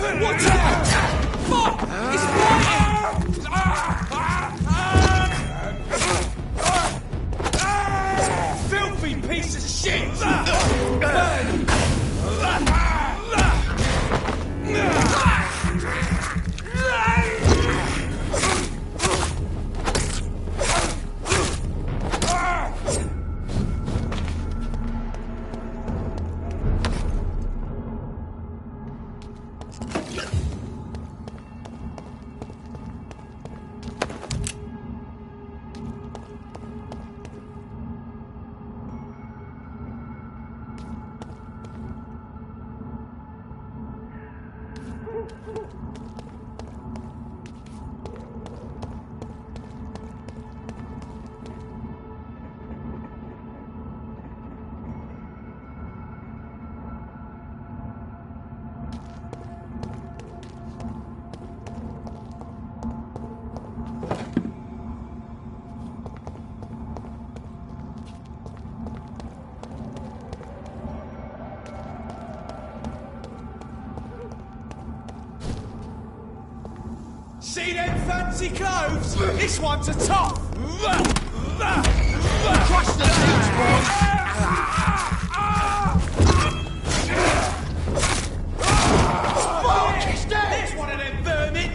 Watch out! Fuck! It's biting! Filthy piece of shit! Burn! See them fancy clothes? This one's a top! Crush the things, boys! Fuck! He's dead! There's one of them vermin!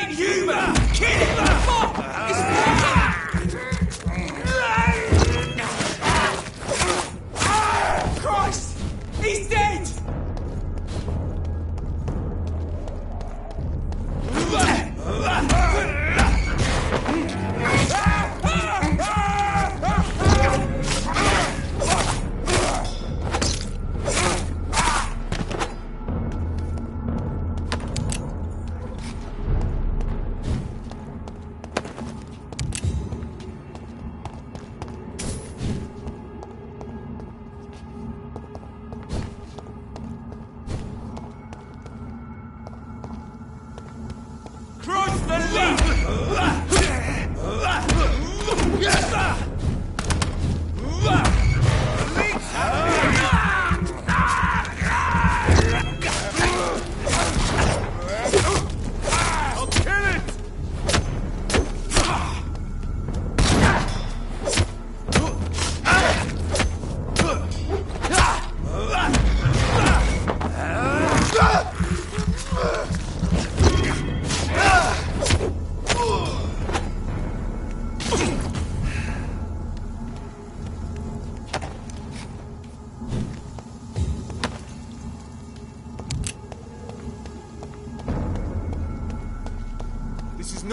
Human! Kill him! Fuck! It's Christ! He's dead!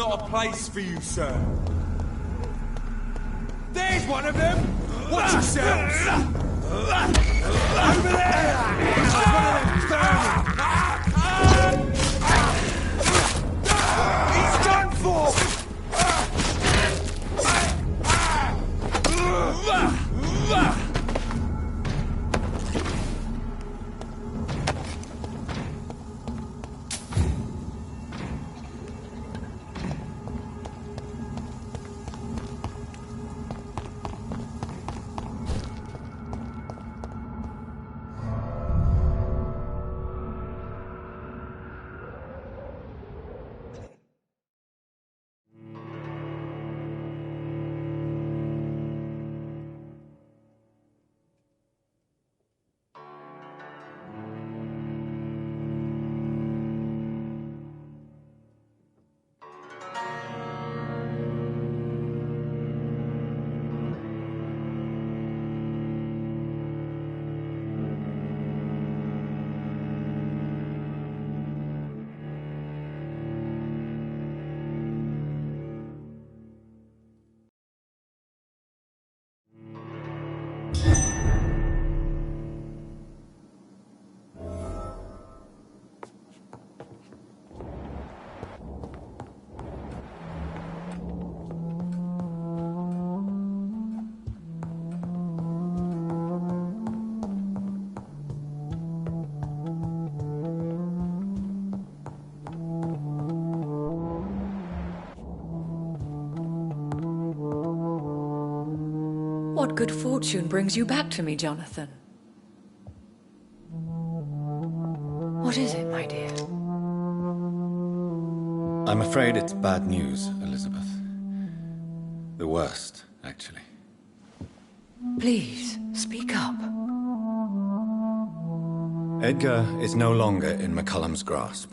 not a place for you, sir. There's one of them! Watch yourselves! Over there! That's one of them vermin! He's done for! What good fortune brings you back to me, Jonathan? What is it, my dear? I'm afraid it's bad news, Elizabeth. The worst, actually. Please, speak up. Edgar is no longer in McCullum's grasp.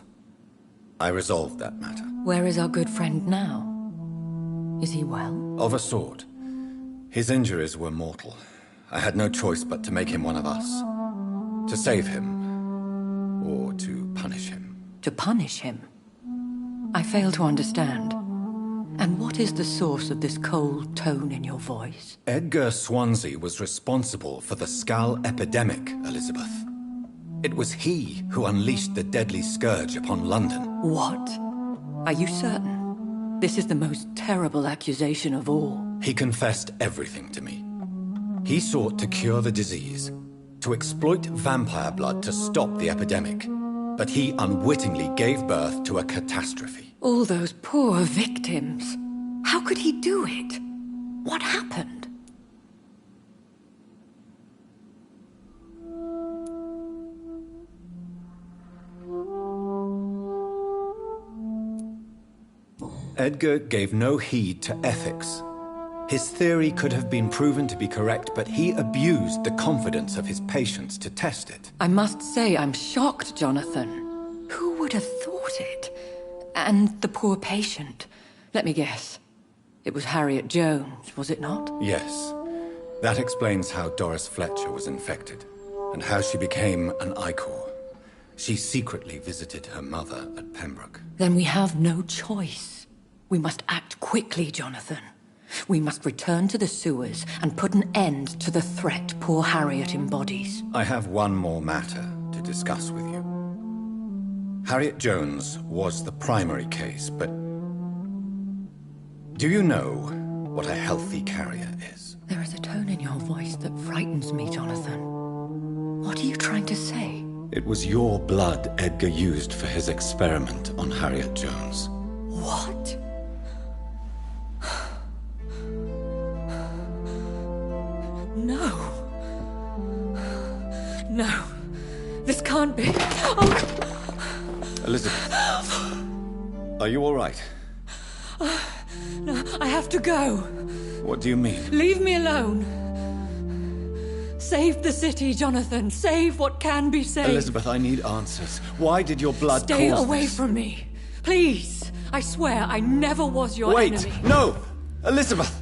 I resolved that matter. Where is our good friend now? Is he well? Of a sort. His injuries were mortal. I had no choice but to make him one of us. To save him, or to punish him. To punish him? I fail to understand. And what is the source of this cold tone in your voice? Edgar Swansea was responsible for the Skull epidemic, Elizabeth. It was he who unleashed the deadly scourge upon London. What? Are you certain? This is the most terrible accusation of all. He confessed everything to me. He sought to cure the disease, to exploit vampire blood to stop the epidemic, but he unwittingly gave birth to a catastrophe. All those poor victims. How could he do it? What happened? Edgar gave no heed to ethics. His theory could have been proven to be correct, but he abused the confidence of his patients to test it. I must say I'm shocked, Jonathan. Who would have thought it? And the poor patient. Let me guess. It was Harriet Jones, was it not? Yes. That explains how Doris Fletcher was infected, and how she became an Icor. She secretly visited her mother at Pembroke. Then we have no choice. We must act quickly, Jonathan. We must return to the sewers and put an end to the threat poor Harriet embodies. I have one more matter to discuss with you. Harriet Jones was the primary case, but do you know what a healthy carrier is? There is a tone in your voice that frightens me, Jonathan. What are you trying to say? It was your blood Edgar used for his experiment on Harriet Jones. What? No. No. This can't be. Oh. Elizabeth, are you all right? No, I have to go. What do you mean? Leave me alone. Save the city, Jonathan. Save what can be saved. Elizabeth, I need answers. Why did your blood Stay cause away this? from me. Please. I swear I never was your enemy. Wait! No! Elizabeth!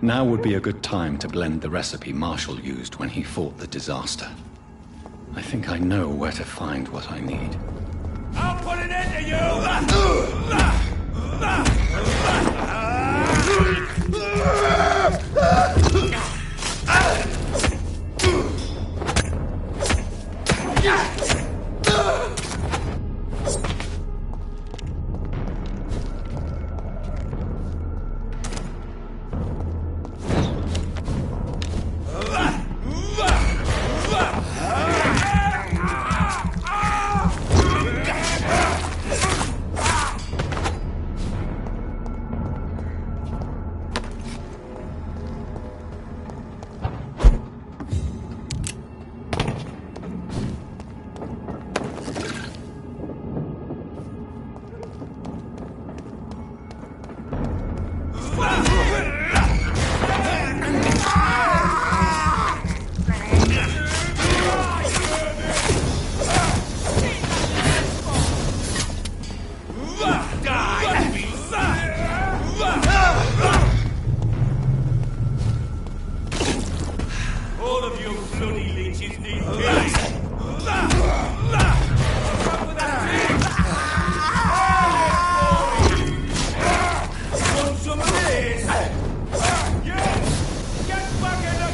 Now would be a good time to blend the recipe Marshall used when he fought the disaster. I think I know where to find what I need. I'll put an end to you! All of you bloody leeches need killing. Want some of this? Yes! Get back in the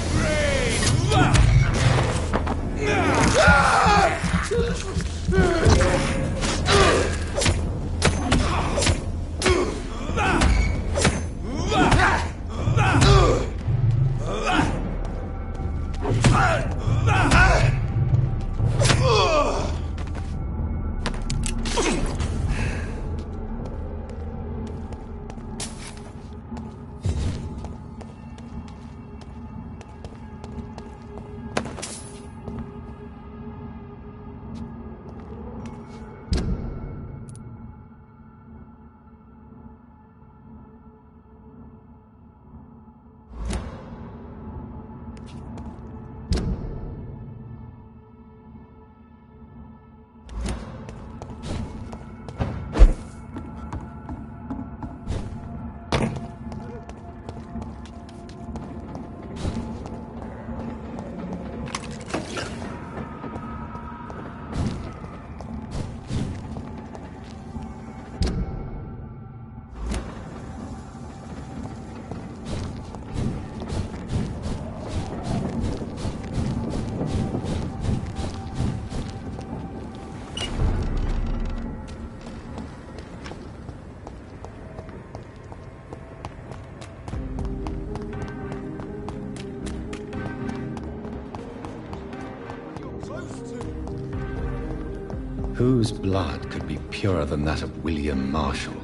Whose blood could be purer than that of William Marshall?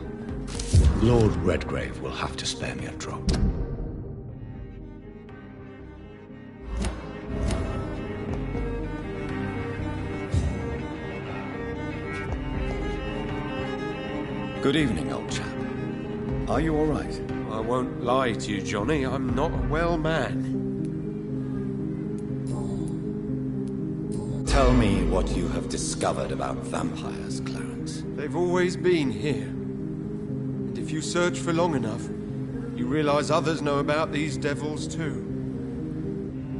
Lord Redgrave will have to spare me a drop. Good evening, old chap. Are you all right? I won't lie to you, Johnny. I'm not a well man. Tell me what you have discovered about vampires, Clarence. They've always been here. And if you search for long enough, you realize others know about these devils too.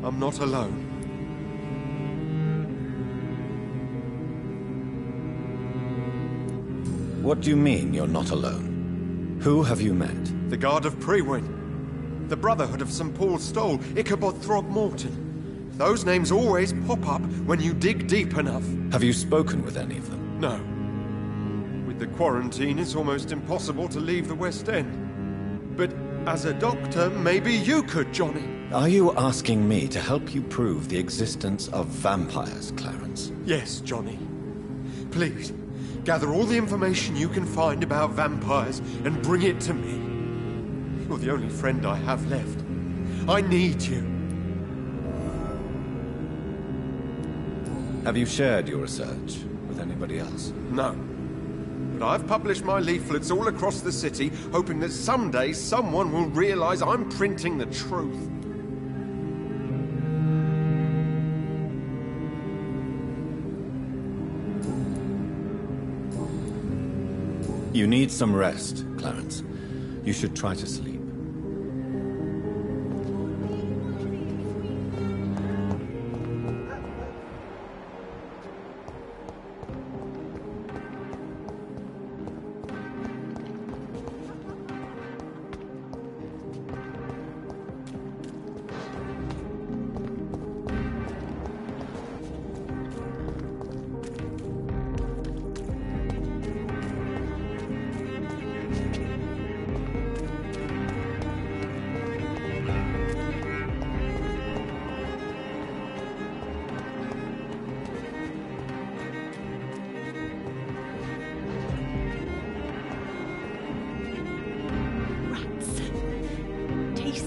I'm not alone. What do you mean you're not alone? Who have you met? The Guard of Prewin, the Brotherhood of St. Paul Stole, Ichabod Throgmorton. Those names always pop up when you dig deep enough. Have you spoken with any of them? No. With the quarantine, it's almost impossible to leave the West End. But as a doctor, maybe you could, Johnny. Are you asking me to help you prove the existence of vampires, Clarence? Yes, Johnny. Please, gather all the information you can find about vampires and bring it to me. You're the only friend I have left. I need you. Have you shared your research with anybody else? No. But I've published my leaflets all across the city, hoping that someday someone will realize I'm printing the truth. You need some rest, Clarence. You should try to sleep.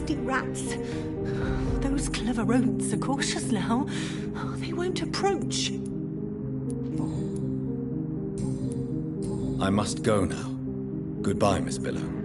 nasty rats. Those clever rodents are cautious now. They won't approach. I must go now. Goodbye, Miss Billow.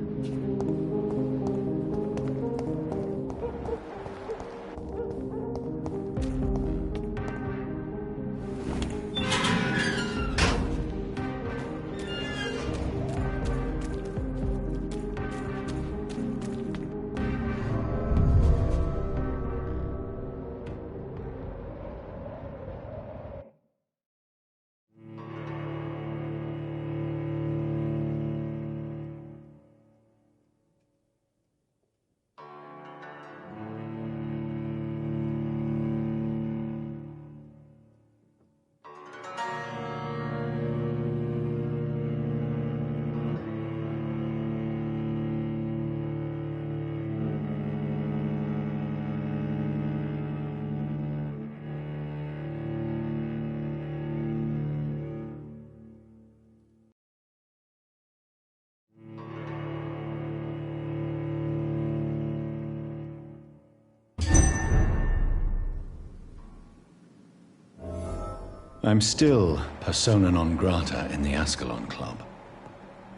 I'm still persona non grata in the Ascalon Club.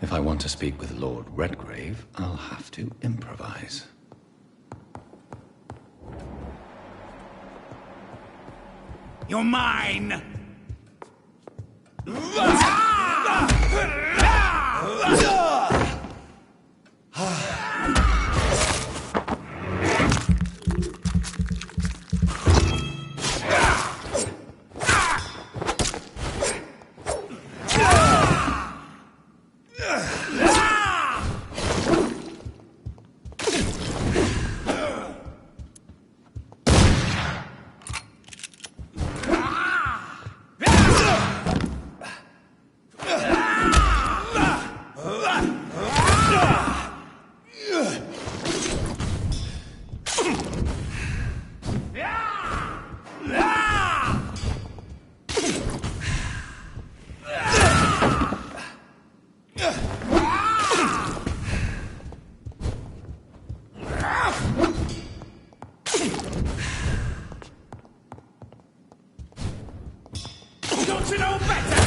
If I want to speak with Lord Redgrave, I'll have to improvise. You're mine! Don't you know better?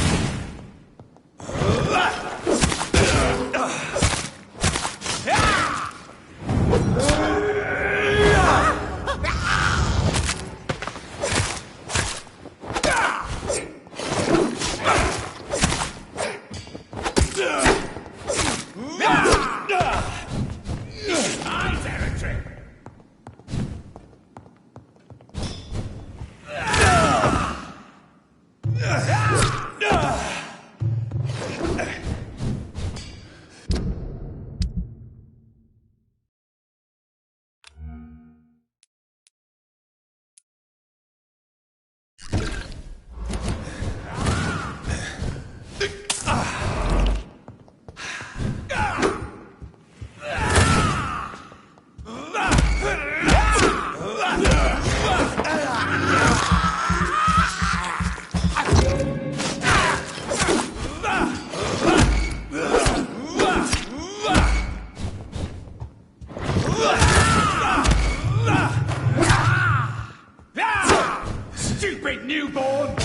My territory. Stupid newborn!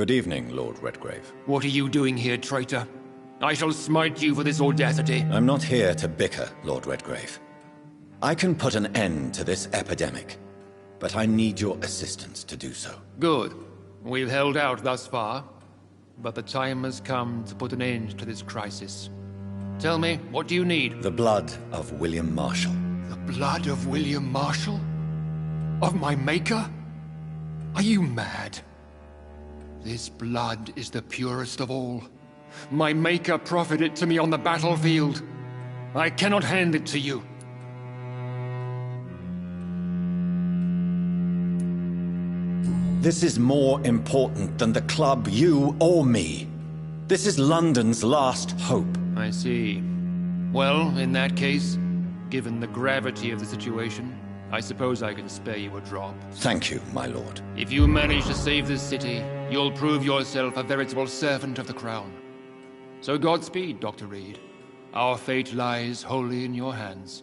Good evening, Lord Redgrave. What are you doing here, traitor? I shall smite you for this audacity. I'm not here to bicker, Lord Redgrave. I can put an end to this epidemic, but I need your assistance to do so. Good. We've held out thus far, but the time has come to put an end to this crisis. Tell me, what do you need? The blood of William Marshall. The blood of William Marshall? Of my maker? Are you mad? This blood is the purest of all. My maker proffered it to me on the battlefield. I cannot hand it to you. This is more important than the club, you, or me. This is London's last hope. I see. Well, in that case, given the gravity of the situation, I suppose I can spare you a drop. Thank you, my lord. If you manage to save this city, you'll prove yourself a veritable servant of the crown. So Godspeed, Dr. Reed. Our fate lies wholly in your hands.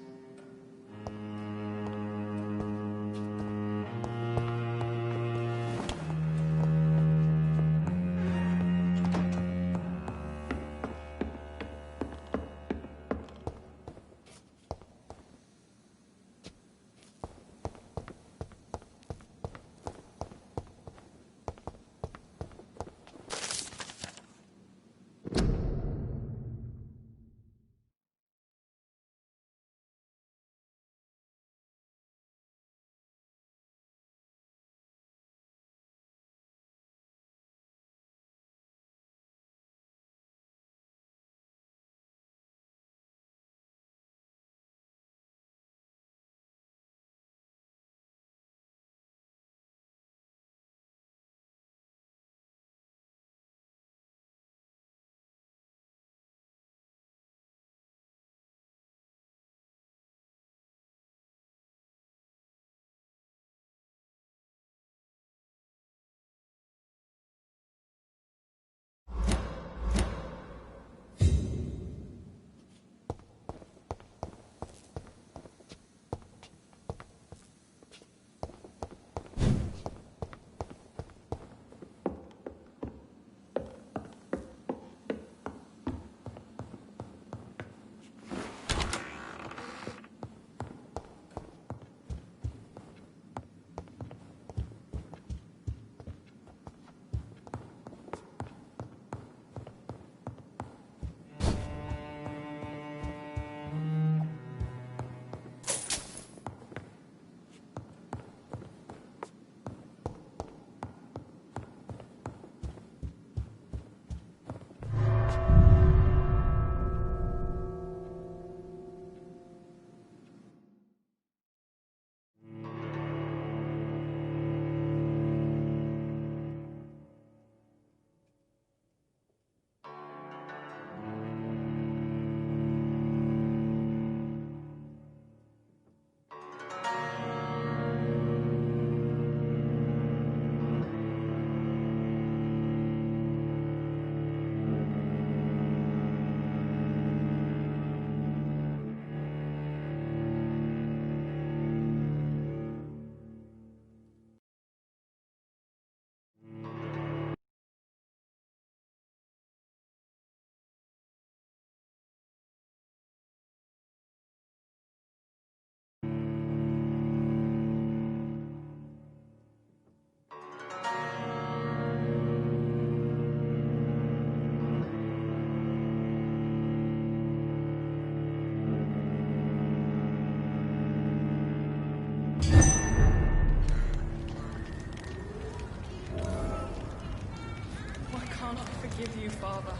Forgive you, Father.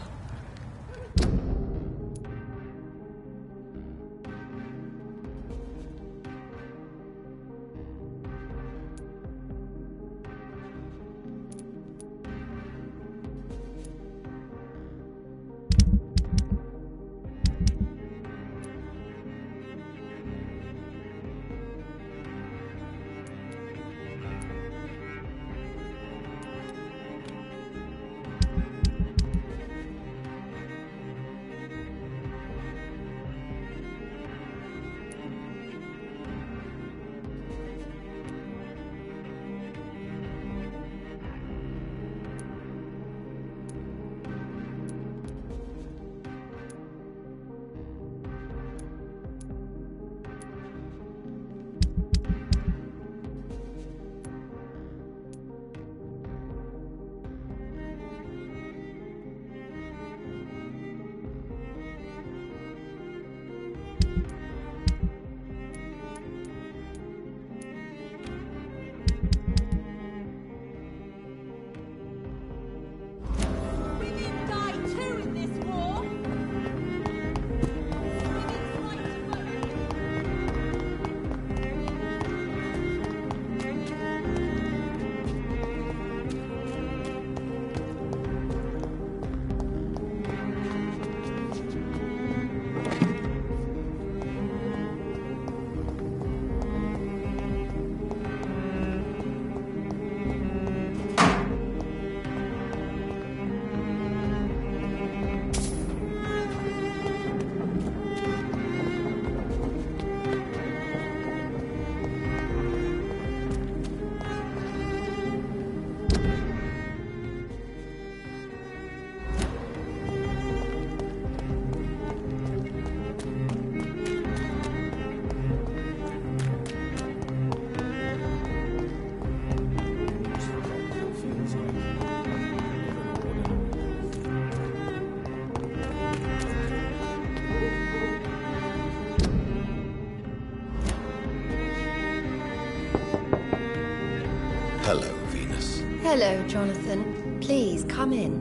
Hello, Jonathan. Please, come in.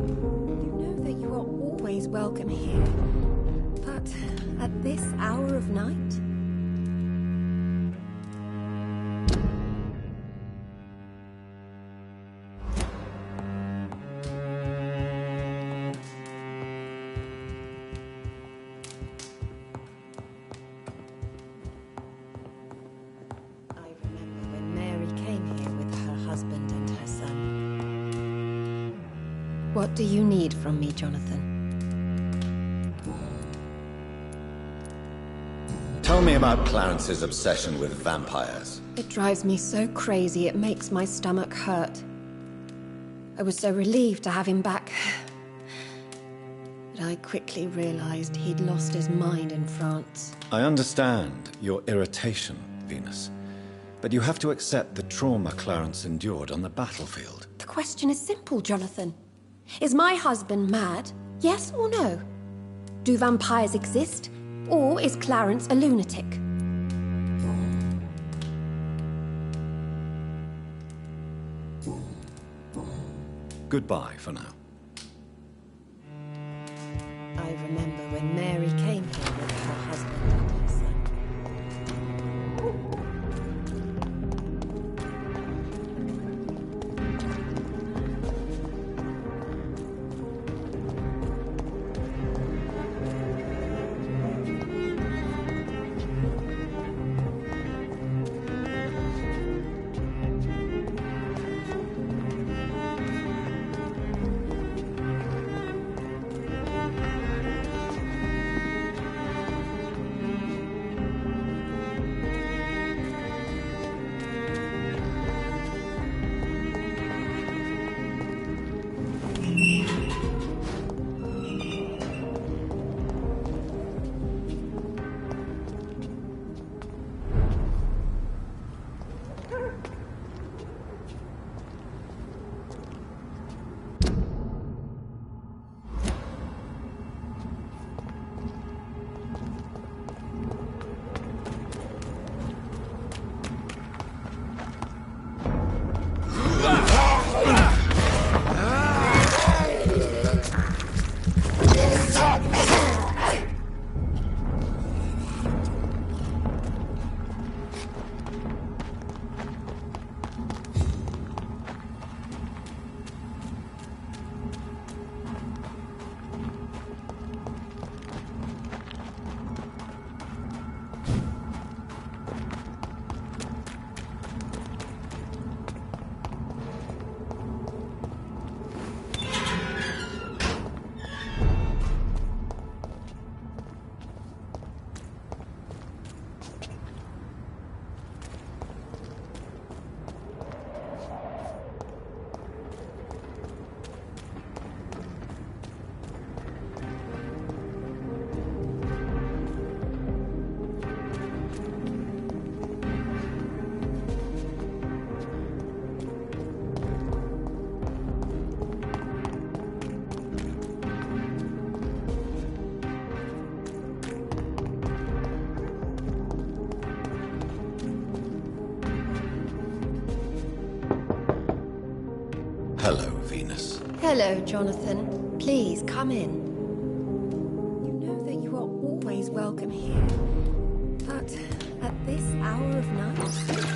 You know that you are always welcome here. But at this hour of night? What do you need from me, Jonathan? Tell me about Clarence's obsession with vampires. It drives me so crazy it makes my stomach hurt. I was so relieved to have him back. But I quickly realized he'd lost his mind in France. I understand your irritation, Venus. But you have to accept the trauma Clarence endured on the battlefield. The question is simple, Jonathan. Is my husband mad? Yes or no? Do vampires exist? Or is Clarence a lunatic? Goodbye for now. I remember when Mary came here with her husband and her son. Hello, Venus. Hello, Jonathan. Please, come in. You know that you are always welcome here. But at this hour of night?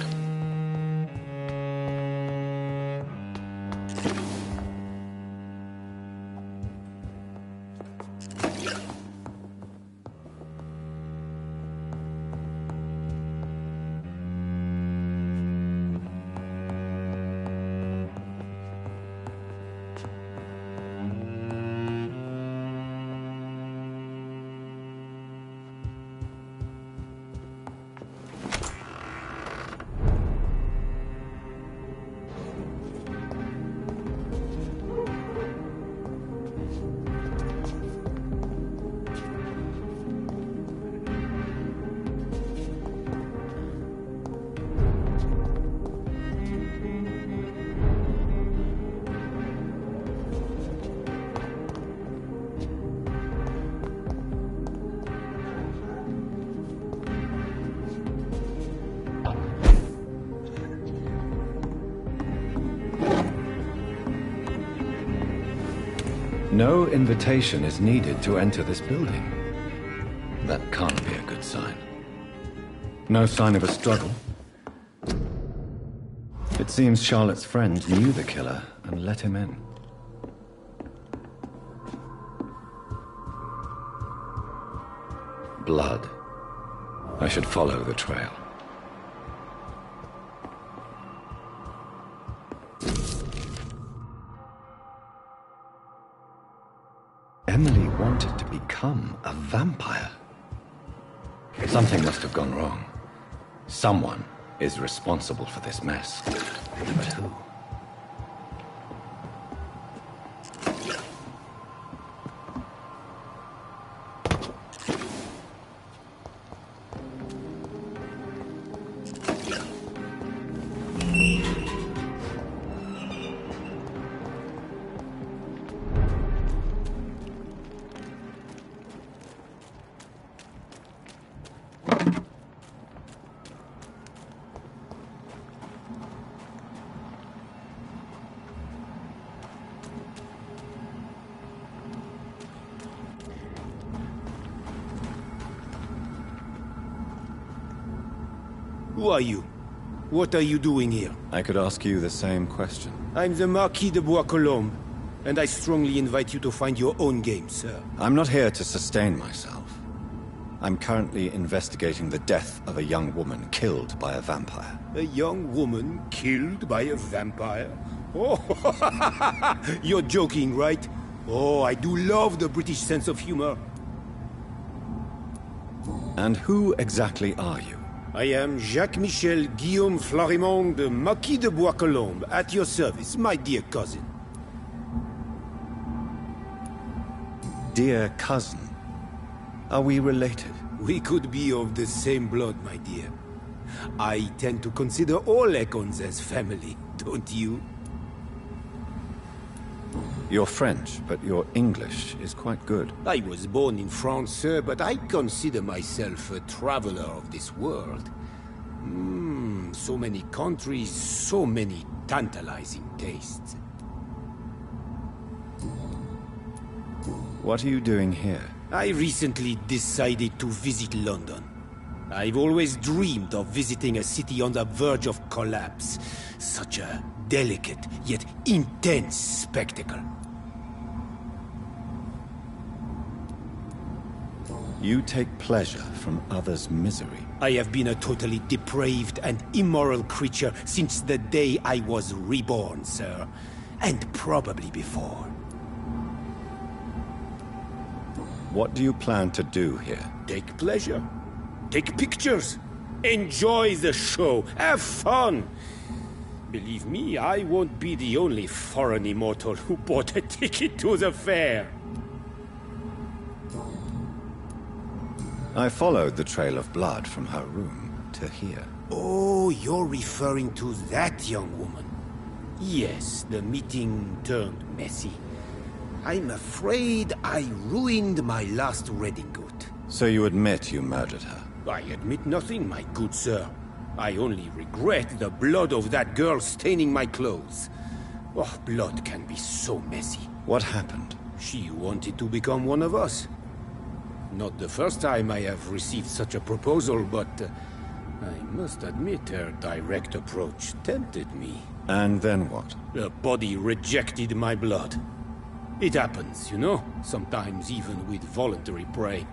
No invitation is needed to enter this building. That can't be a good sign. No sign of a struggle. It seems Charlotte's friend knew the killer and let him in. Blood. I should follow the trail. Emily wanted to become a vampire. Something must have gone wrong. Someone is responsible for this mess. But who? Who are you? What are you doing here? I could ask you the same question. I'm the Marquis de Bois-Colombes, and I strongly invite you to find your own game, sir. I'm not here to sustain myself. I'm currently investigating the death of a young woman killed by a vampire. A young woman killed by a vampire? Oh, you're joking, right? Oh, I do love the British sense of humor. And who exactly are you? I am Jacques-Michel Guillaume Florimond de Marquis de Bois-Colombes, at your service, my dear cousin. Dear cousin. Are we related? We could be of the same blood, my dear. I tend to consider all Econs as family, don't you? You're French, but your English is quite good. I was born in France, sir, but I consider myself a traveler of this world. So many countries, so many tantalizing tastes. What are you doing here? I recently decided to visit London. I've always dreamed of visiting a city on the verge of collapse. Such a delicate, yet intense spectacle. You take pleasure from others' misery. I have been a totally depraved and immoral creature since the day I was reborn, sir. And probably before. What do you plan to do here? Take pleasure. Take pictures. Enjoy the show. Have fun. Believe me, I won't be the only foreign immortal who bought a ticket to the fair. I followed the trail of blood from her room to here. Oh, you're referring to that young woman. Yes, the meeting turned messy. I'm afraid I ruined my last redingote. So you admit you murdered her? I admit nothing, my good sir. I only regret the blood of that girl staining my clothes. Oh, blood can be so messy. What happened? She wanted to become one of us. Not the first time I have received such a proposal, but I must admit her direct approach tempted me. And then what? The body rejected my blood. It happens, you know, sometimes even with voluntary prey.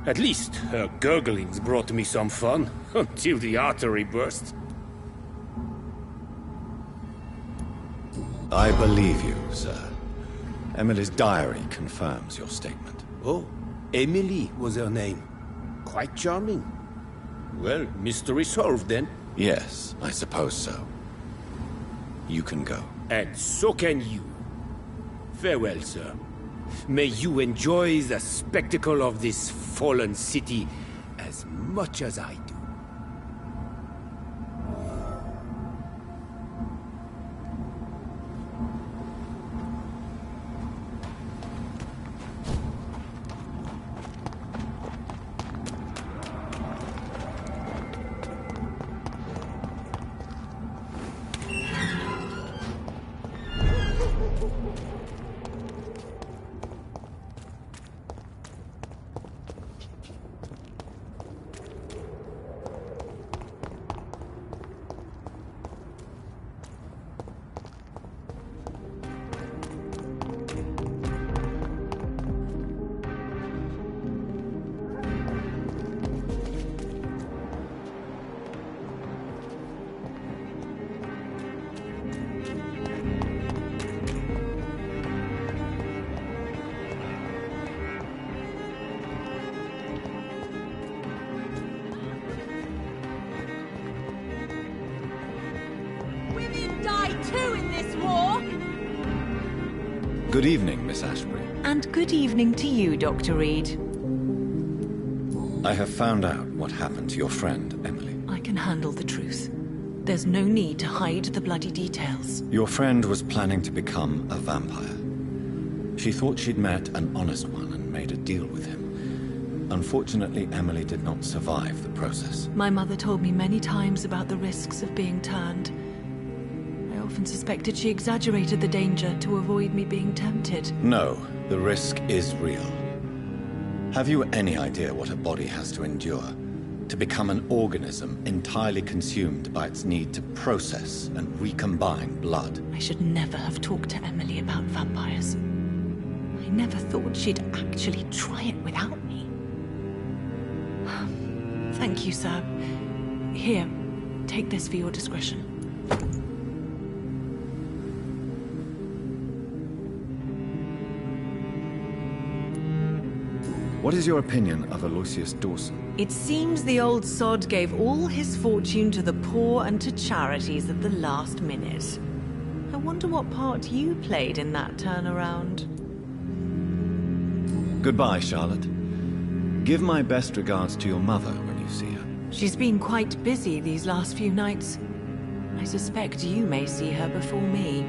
At least her gurglings brought me some fun, until the artery burst. I believe you, sir. Emily's diary confirms your statement. Oh, Emily was her name. Quite charming. Well, mystery solved then. Yes, I suppose so. You can go. And so can you. Farewell, sir. May you enjoy the spectacle of this fallen city as much as I do. too in this war! Good evening, Miss Ashbury. And good evening to you, Dr. Reed. I have found out what happened to your friend, Emily. I can handle the truth. There's no need to hide the bloody details. Your friend was planning to become a vampire. She thought she'd met an honest one and made a deal with him. Unfortunately, Emily did not survive the process. My mother told me many times about the risks of being turned. I often suspected she exaggerated the danger to avoid me being tempted. No, the risk is real. Have you any idea what a body has to endure? To become an organism entirely consumed by its need to process and recombine blood? I should never have talked to Emily about vampires. I never thought she'd actually try it without me. Thank you, sir. Here, take this for your discretion. What is your opinion of Aloysius Dawson? It seems the old sod gave all his fortune to the poor and to charities at the last minute. I wonder what part you played in that turnaround. Goodbye, Charlotte. Give my best regards to your mother when you see her. She's been quite busy these last few nights. I suspect you may see her before me.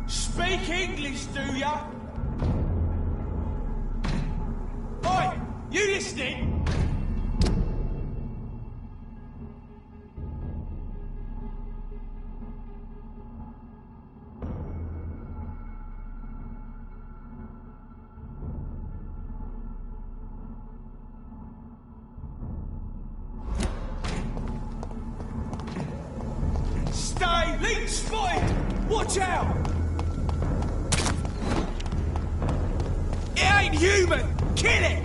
Speak English, do ya? Oi, you listening? Stay, leech spotted! Watch out! It ain't human! Kill it!